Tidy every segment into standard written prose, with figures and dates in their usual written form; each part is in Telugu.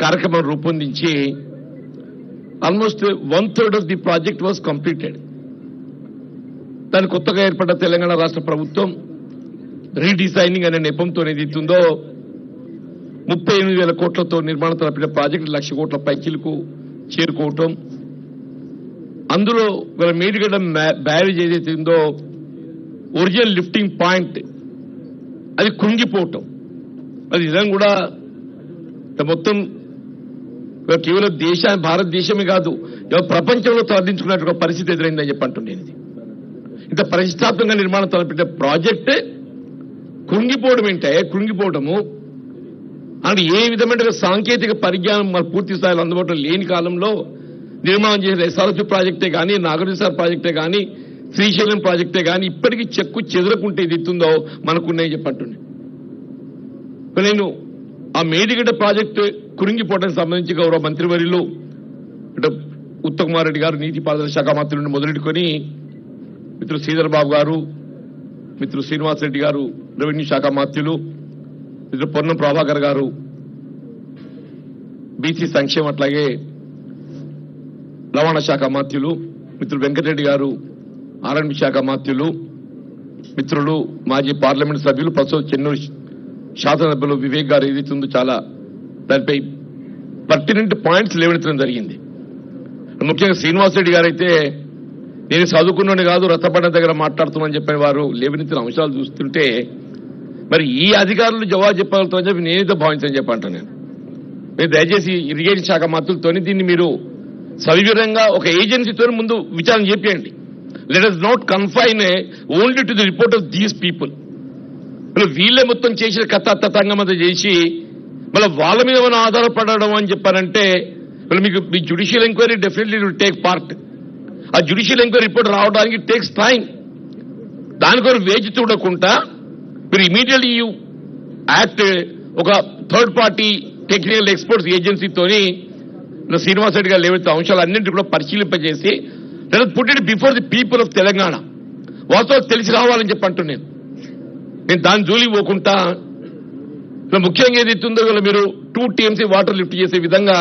కార్యక్రమం రూపొందించి almost 1/3 of the project was completed. దాని కొత్తగా ఏర్పడ్డ తెలంగాణ రాష్ట్ర ప్రభుత్వం రీడిజైనింగ్ అనే నెపంతో ఏదైతుందో 38,000 కోట్లతో నిర్మాణం తలపిన ప్రాజెక్టు 1,00,000 కోట్ల పైచిలకు చేరుకోవటం, అందులో మేడిగడ్డ బ్యారేజ్ ఏదైతే ఉందో ఒరిజినల్ లిఫ్టింగ్ పాయింట్ అది కుంగిపోవటం, అది నిజంగా కూడా మొత్తం కేవలం భారతదేశమే కాదు ప్రపంచంలో తరలించుకున్నట్టు పరిస్థితి ఎదురైందని చెప్పి అంటున్నాను. ఇంత ప్రతిష్టాత్మకంగా నిర్మాణం తలపెట్టిన ప్రాజెక్ట్ కృంగిపోవడము అంటే ఏ విధమైన సాంకేతిక పరిజ్ఞానం మన పూర్తి స్థాయిలో అందుబాటులో లేని కాలంలో నిర్మాణం చేసిన ఎస్ఆర్ఎఫ్ ప్రాజెక్టే కానీ, నాగార్జున ప్రాజెక్టే కానీ, శ్రీశైలం ప్రాజెక్టే కానీ ఇప్పటికీ చెక్కు చెదరకుంటే ఇది ఎత్తుందో మనకున్నాయి చెప్పంటున్నాయి. నేను ఆ మేడిగడ్డ ప్రాజెక్టు కురింగిపోవడానికి సంబంధించి గౌరవ మంత్రివర్యులు ఉత్తమ్ కుమార్ రెడ్డి గారు, నీటిపారుదల శాఖ మంత్రి నుండి మొదలెట్టుకొని మిత్రులు శ్రీధర్ బాబు గారు, మిత్రులు శ్రీనివాస్ రెడ్డి గారు రెవెన్యూ శాఖ మంత్రులు, మిత్రులు పొన్నం ప్రభాకర్ గారు బీసీ సంక్షేమం, అట్లాగే రవాణా శాఖ మంత్రులు, మిత్రులు వెంకటరెడ్డి గారు ఆర్ఎండ్బి శాఖ మంత్రులు, మిత్రులు మాజీ పార్లమెంట్ సభ్యులు ప్రస్తుతం చెన్నూరు శాసనసభ్యులు వివేక్ గారు ఏదైతుందో చాలా దానిపై పర్టినెంట్ పాయింట్స్ లేవనెత్తడం జరిగింది. ముఖ్యంగా శ్రీనివాస్ రెడ్డి గారు అయితే నేను చదువుకున్నాను కాదు రథపడ్డ దగ్గర మాట్లాడుతున్నానని చెప్పిన వారు లేవనెత్తిన అంశాలు చూస్తుంటే మరి ఈ అధికారులు జవాబు చెప్పగలుగుతామని చెప్పి నేనైతే భావించని చెప్పంటాను. నేను దయచేసి ఇరిగేషన్ శాఖ మంత్రులతో దీన్ని మీరు సవివరంగా ఒక ఏజెన్సీతో ముందు విచారణ చేయండి. Let us not confine only to the report of these people. వీళ్ళే మొత్తం చేసిన కథాతంగమంతా చేసి మళ్ళీ వాళ్ళ మీద మనం ఆధారపడడం అని చెప్పారంటే మీకు మీ judicial enquiry definitely will take part. ఆ జ్యుడిషియల్ ఎంక్వైరీ రిపోర్ట్ రావడానికి టేక్స్ టైం. దానికొరకు వేచి చూడకుండా మీరు ఇమీడియట్లీ యూ యాక్ట్ ఒక థర్డ్ పార్టీ టెక్నికల్ ఎక్స్పర్ట్స్ ఏజెన్సీతోని శ్రీనివాస్ రెడ్డి గారు లేవైతే అంశాలన్నింటి కూడా పరిశీలింపజేసి put it before the people of Telangana వాస్తవం తెలిసి రావాలని చెప్పి అంటున్నాను. నేను దాని జోలికి పోకుండా ముఖ్యంగా ఏదైతుందో మీరు 2 TMC వాటర్ లిఫ్ట్ చేసే విధంగా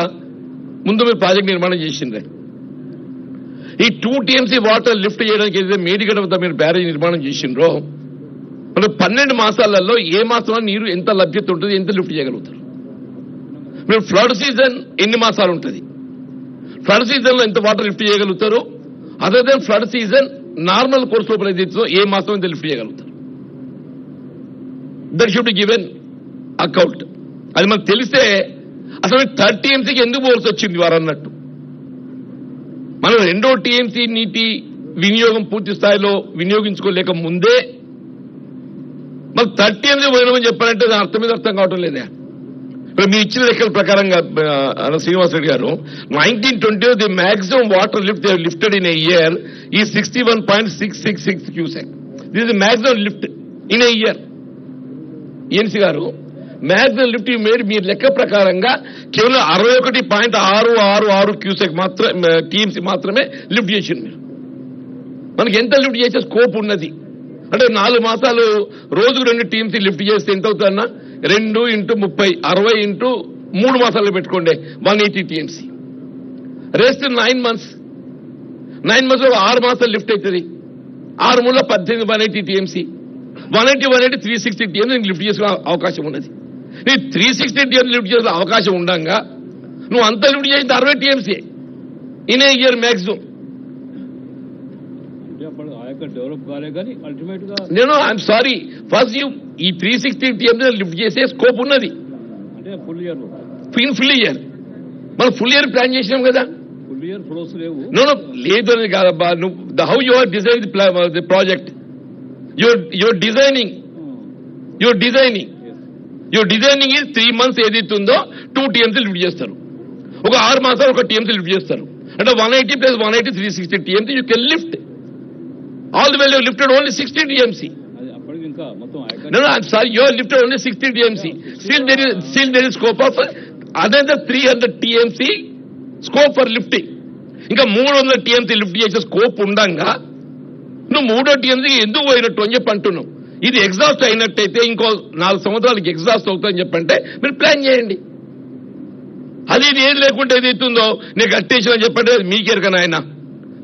ముందు మీరు ప్రాజెక్ట్ నిర్మాణం చేసిండ్రే. ఈ 2 TMC వాటర్ లిఫ్ట్ చేయడానికి ఏదైతే మేడిగడ్డ వద్ద మీరు బ్యారేజ్ నిర్మాణం చేసిండ్రో మనం 12 మాసాలలో ఏ మాసంలో నీరు ఎంత లభ్యత ఉంటుంది, ఎంత లిఫ్ట్ చేయగలుగుతారు? మీరు ఫ్లడ్ సీజన్ ఎన్ని మాసాలు ఉంటుంది, ఫ్లడ్ సీజన్ లో ఎంత వాటర్ లిఫ్ట్ చేయగలుగుతారు? Other then flood season normal course లోపల ఏదైతే ఏ మాసం ఎంత లిఫ్ట్ చేయగలుగుతారు? That should be given account. అది మనకు తెలిస్తే అసలు 3rd TMCకి ఎందుకు పోవాల్సి వచ్చింది వారు అన్నట్టు. మనం 2వ TMC నీటి వినియోగం పూర్తి స్థాయిలో వినియోగించుకోలేక ముందే మరి 3rd TMC పోయినామని చెప్పారంటే దాని అర్థం మీద అర్థం కావటం లేదా? మీ ఇచ్చిన లెక్కల ప్రకారంగా శ్రీనివాస్ రెడ్డి గారు 1920 the maximum water lifted in a year ఈ 61.666 cusec. This is the maximum lift in a year. NC గారు మాక్సిమం లిఫ్ట్ మేడ్ మీ లెక్క ప్రకారంగా కేవలం 61.666 క్యూసెక్ మాత్రమే TMC మాత్రమే లిఫ్ట్ చేసింది. మీరు మనకి ఎంత లిఫ్ట్ చేసే స్కోప్ ఉన్నది అంటే 4 మాసాలు రోజుకు 2 TMC లిఫ్ట్ చేస్తే ఎంత అవుతుందన్నా 2 × 30 60 × 3 మాసాలు పెట్టుకోండి 180 TMC. Rest 9 months. 9 months లో 6 మాసాలు లిఫ్ట్ అవుతుంది. 6 3 18 180 TMC. 180 360 TMC లిఫ్ట్ చేసుకునే అవకాశం ఉన్నది. నీ 360 TMC లిఫ్ట్ చేసే అవకాశం ఉండగా నువ్వు అంత లిఫ్ట్ చేసింది 60 TMC in a year maximum. Develop కాలే కానీ అల్టిమేట్ గా నేను ఐఎమ్ సారీ ఫస్ట్ ఈ 360 TMC లిఫ్ట్ చేసే స్కోప్ ఉన్నది అంటే ఫుల్ ఇయర్ మనం ఫుల్ ఇయర్ ప్లాన్ చేసినాం కదా. ఫుల్ ఇయర్ ఫ్లోస్ లేవు. నో లేదు అని కాదబ్బా. నువ్వు how you are design the project your designing is 3 months ఏదైతుందో 2 TMC లిఫ్ట్ చేస్తారు. ఒక 6 మాసాలు 1 TMC లిఫ్ట్ చేస్తారు. అంటే 180 + 180 360 TMC you can lift. All the way you lifted only 60 TMC. No, I'm sorry, you have lifted only 60 TMC. Still there is scope of another 300 TMC scope for lifting. ఇంకా 300 TMC లిఫ్ట్ చేసే స్కోప్ ఉండంగా నువ్వు 3వ TMC ఎందుకు పోయినట్టు అని చెప్పి అంటున్నావు. ఇది ఎగ్జాస్ట్ అయినట్టయితే ఇంకో 4 సంవత్సరాలకి ఎగ్జాస్ట్ అవుతుందని చెప్పంటే మీరు ప్లాన్ చేయండి. అది ఇది ఏం లేకుంటే ఏదైతుందో నేను కట్టేసిన చెప్పండి మీకేరక నాయన.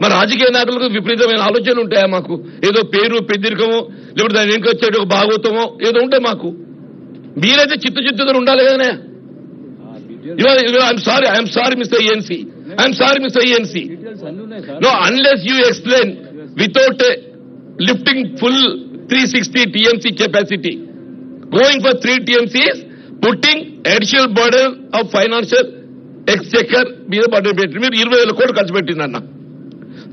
మరి రాజకీయ నాయకులకు విపరీతమైన ఆలోచనలు ఉంటాయా మాకు? ఏదో పేరు పెద్దరికమో లేకపోతే దాని వెనుక వచ్చేటి ఒక భాగవతమో ఏదో ఉంటే మాకు. మీరైతే చిత్తశుద్ధితో ఉండాలి కదనే. I'm sorry mister ENC. No, unless you explain without lifting full 360 TMC capacity, going for 3 TMC is putting additional burden of financial exchequer మీద burden పెట్టి మీరు 20,000 కోట్లు ఖర్చు పెట్టిందన్న.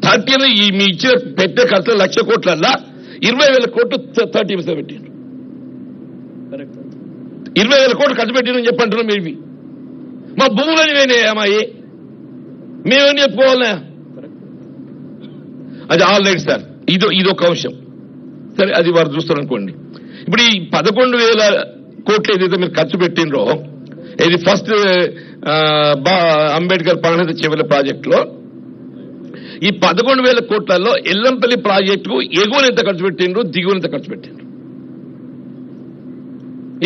30 మీ ఇచ్చిన పెట్టే ఖర్చు 1,00,000 కోట్లల్లా 20,000 కోట్లు 30% పెట్టారు. 20,000 కోట్లు ఖర్చు పెట్టినని చెప్పంటున్నాం. మీరు మా భూములని వేనేయమ్మాయి మేమని చెప్పుకోవాలన్నా. అది ఆల్ రైట్ సార్. ఇదొక అంశం సరే, అది వారు చూస్తారనుకోండి. ఇప్పుడు ఈ 11,000 కోట్లు ఏదైతే మీరు ఖర్చు పెట్టినరో ఇది ఫస్ట్ అంబేద్కర్ ప్రాణహిత చెవుల ప్రాజెక్టులో ఈ 11,000 కోట్లలో ఎల్లంపల్లి ప్రాజెక్టుకు ఎగువన ఎంత ఖర్చు పెట్టినరు, దిగువన ఎంత ఖర్చు పెట్టినరు?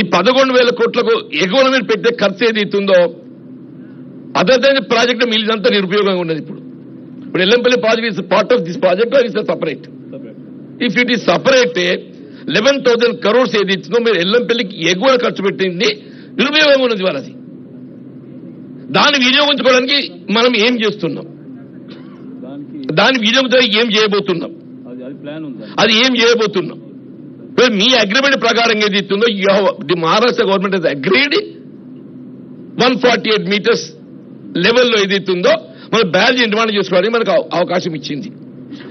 ఈ 11,000 కోట్లకు ఎగువన మీద పెట్టే ఖర్చు ఏదైతుందో అదర్ ప్రాజెక్ట్ మిగిలినంతా నిరుపయోగంగా ఉన్నది. ఇప్పుడు Yellampalli project is part of this project or is separate? If it is separate 11,000 crores ఏది ఇచ్చిందో మీరు ఎల్లంపల్లికి ఎగువ ఖర్చు పెట్టింది నిరుపయోగంగా ఉన్నది వాళ్ళది. దాన్ని వినియోగించుకోవడానికి మనం ఏం చేస్తున్నాం, దాని వినియోగంతో ఏం చేయబోతున్నాం, అది ఏం చేయబోతున్నాం? మీ అగ్రిమెంట్ ప్రకారం ఏది ఇస్తుందో the Maharashtra government has agreed 148 meters లెవెల్లో ఏదైతుందో మన బ్యారేజ్ నిర్మాణం చేసుకోవడానికి మనకు అవకాశం ఇచ్చింది.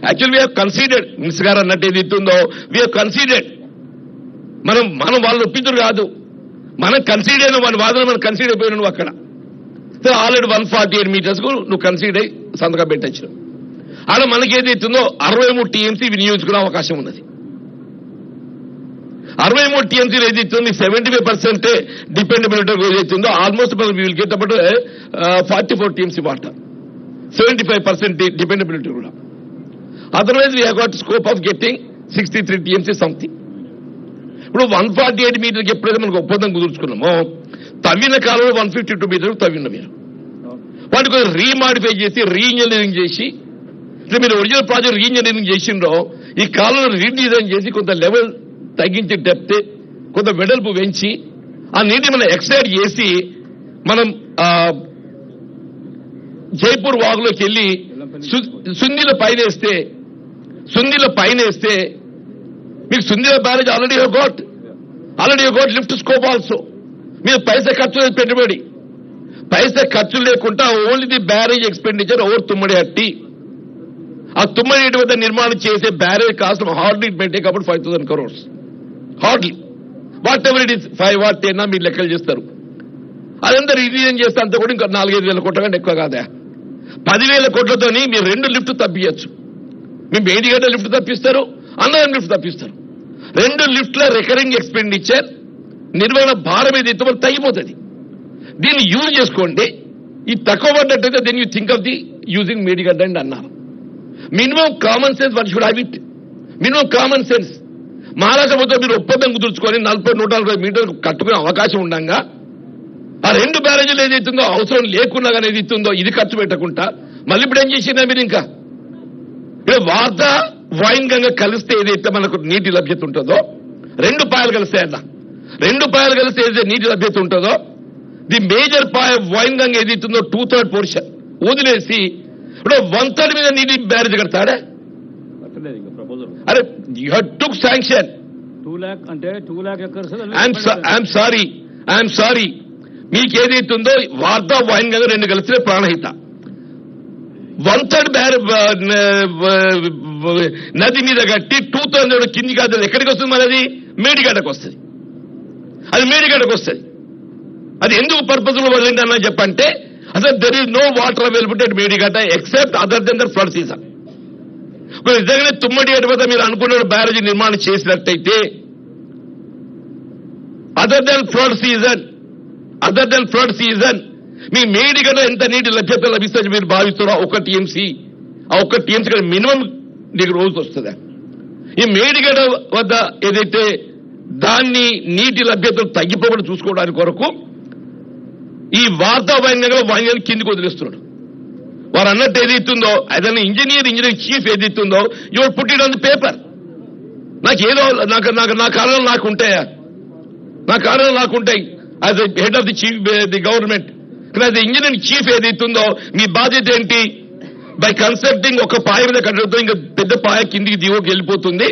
Actual we have considered, minister గారు అన్నట్టు ఏదైతుందో వీ హ్యావ్ కన్సిడర్డ్. మనం వాళ్ళు ఒప్పించరు కాదు, మనం కన్సిడర్ అయిన మన వాదన మనం కన్సిడర్ అయిపోయినా నువ్వు అక్కడ ఆల్రెడీ 148 meters కు నువ్వు కన్సిడర్ అయి సంతకం పెట్టచ్చు. ఆడ మనకేదైతుందో 63 TMC వినియోగించుకునే అవకాశం ఉన్నది. 63 TMC ఏదైతుంది 75% డిపెండబిలిటీ ఏదైతుందో ఆల్మోస్ట్ మనం will get about 44 TMC water, 75% dependability కూడా. Otherwise we have got scope of getting 63 TMC something. ఇప్పుడు 148 meters ఎప్పుడైతే మనకు ఒప్పందం కుదుర్చుకున్నామో తవ్విన కాలంలో 152 meters తవ్విన మీరు వాటి కొంచెం రీమాడిఫై చేసి రీఇంజనీరింగ్ చేసి ఇట్లా మీరు ఒరిజినల్ ప్రాజెక్ట్ రీఇంజనీరింగ్ చేసిండ్రో ఈ కాలంలో రీడిజైన్ చేసి కొంత లెవెల్ తగ్గించి డెప్త్ కొంత వెడల్పు పెంచి ఆ నీటిని మనం ఎక్స్ట్రాక్ట్ చేసి మనం జైపూర్ వాగులోకి వెళ్ళి సుందీల పైన వేస్తే మీకు Sundilla barrage already got lift scope also. మీరు పైసా ఖర్చు లేదు, పెట్టుబడి పైసా ఖర్చు లేకుండా only the barrage expenditure over Tummidi Hatti. ఆ తుమ్మడి హట్టి వద్ద నిర్మాణం చేసే barrage cost hardly it may take about 5,000 crores. Hardly whatever it is 5 or 10 మీరు లెక్కలు చేస్తారు. అదంతా రివిజన్ చేస్తే అంతా కూడా ఇంకా 4,000-5,000 కోట్ల కంటే ఎక్కువ కాదా? 10,000 కోట్లతోని మీరు 2 లిఫ్ట్ తప్పియచ్చు. మీ మేడిగడ్డ లిఫ్ట్ తప్పిస్తారు, అన్నవరం లిఫ్ట్ తప్పిస్తారు. 2 లిఫ్ట్ల రికరింగ్ ఎక్స్పెండిచర్ నిర్వహణ భారం ఏదైతే మనకు తగ్గిపోతుంది. దీన్ని యూజ్ చేసుకోండి. ఈ తక్కువ పడ్డట్టయితే then you think of the using Medigadda అండి అన్నారు. Minimum common sense one should have it. Minimum common sense. Maharashtra మొత్తం మీరు ఒప్పందం కుదుర్చుకొని 40-140 మీటర్లు కట్టుకునే అవకాశం ఉండగా ఆ 2 బ్యారేజీలు ఏదైతుందో అవసరం లేకున్నా కానీ ఏదైతుందో ఇది ఖర్చు పెట్టకుండా మళ్ళీ ఇప్పుడు ఏం చేసిందా మీరు? ఇంకా వార్త వైన్ గంగ కలిస్తే ఏదైతే మనకు నీటి లభ్యత ఉంటుందో 2 పాయలు కలిస్తే అన్న 2 పాయలు కలిస్తే ఏదైతే నీటి లభ్యత ఉంటుందో the major paya wine Ganga ఏదైతుందో 2/3 పోర్షన్ వదిలేసి ఇప్పుడు 1/3 మీద నీటి బ్యారేజ్ కడతాడే. అరే you have took sanction 2 lakh అంటే 2 lakh ఎకర్స్. ఐఎమ్ సారీ మీకేదైతుందో వార్త వైన్ గంగ 2 కలిస్తే ప్రాణహిత 1/3 నది మీద కట్టి 2/3 కింది కాదు ఎక్కడికి వస్తుంది? మనది మేడిగడ్డకు వస్తుంది. అది ఎందుకు పర్పస్ లో వదిలింది అన్న చెప్పంటే అసలు there is no water availability at Medigadda except other then the flood season. నిజంగానే తుమ్మడి అటు వద్ద మీరు అనుకున్న బ్యారేజీ నిర్మాణం చేసినట్టయితే అదర్ దెన్ ఫ్లడ్ సీజన్ మీ మేడిగడ్డ ఎంత నీటి లభ్యత లభిస్తుంది మీరు భావిస్తారో 1 TMC. ఆ 1 TMC మినిమం నీకు రోజు వస్తుందా? ఈ మేడిగడ్డ వద్ద ఏదైతే దాన్ని నీటి లభ్యత తగ్గిపోకుండా చూసుకోవడానికి కొరకు ఈ వార్తా వైజ్ఞానిక కిందికి వదిలేస్తున్నాడు. వారు అన్నట్టు ఏదైతుందో ఏదైనా ఇంజనీరింగ్ చీఫ్ ఏదైతుందో your put it on the paper. నాకేదో నా కారణాలు నాకుంటాయా? నా కారణాలు నాకుంటాయి as head of the chief the government. As engineering chief ఏదైతుందో మీ బాధ్యత ఏంటి? బై కన్సల్టింగ్ ఒక పాయ మీద కట్టడంతో ఇంకా పెద్ద పాయ కిందికి దిగువకి వెళ్ళిపోతుంది,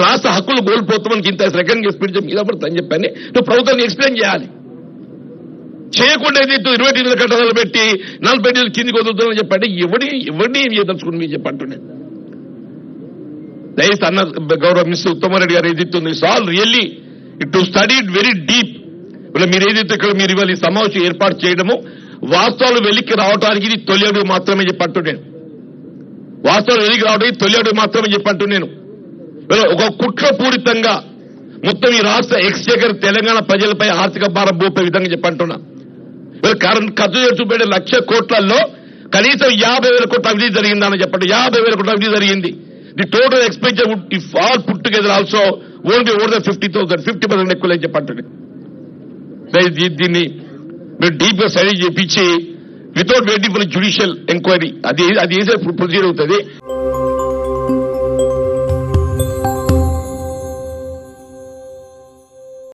రాష్ట్ర హక్కులు కోల్పోతాం, మనకి ఇంత సెకండ్ స్పీడ్ మీద పడుతుందని చెప్పని నువ్వు ప్రభుత్వాన్ని ఎక్స్ప్లెయిన్ చేయాలి. చేయకుండా ఏదైతే 29 కట్టడాలు పెట్టి 40 కిందికి వదులుతుందని చెప్పండి. ఎవరిని ఏం చేయదలుచుకుని మీరు చెప్పంటున్నా. దయచేసి అన్న గౌరవ మినిస్టర్ ఉత్తమారెడ్డి గారు ఏదైతుంది it's all really it to study it very deep. ఇలా మీరు ఏదైతే ఇక్కడ మీరు ఇవాళ ఈ సమావేశం ఏర్పాటు చేయడము వాస్తవాలు వెలికి రావడానికి ఇది తొలి అడుగు మాత్రమే చెప్పంటున్నాను. వాస్తవాలు వెలికి రావడానికి తొలి అడుగు మాత్రమే చెప్పంటున్నాను. ఒక కుట్రపూరితంగా మొత్తం ఈ రాష్ట్ర ఎక్స్చేకర్ తెలంగాణ ప్రజలపై ఆర్థిక భారం మోపే విధంగా చెప్పంటున్నా. ఖర్చు చూపెట్టే 1,00,000 కోట్లలో కనీసం 50,000 కోట్ల అవినీతి జరిగిందని చెప్పండి. 50,000 కోట్ల అవినీతి జరిగింది. The total expenditure if all put together also own be over 50,000 50% ఎక్కువ లేని చెప్పండి. దీన్ని మీరు డీప్ గా స్టడీ చేయించి without waiting for judicial enquiry అది ప్రొసీజర్ అవుతుంది.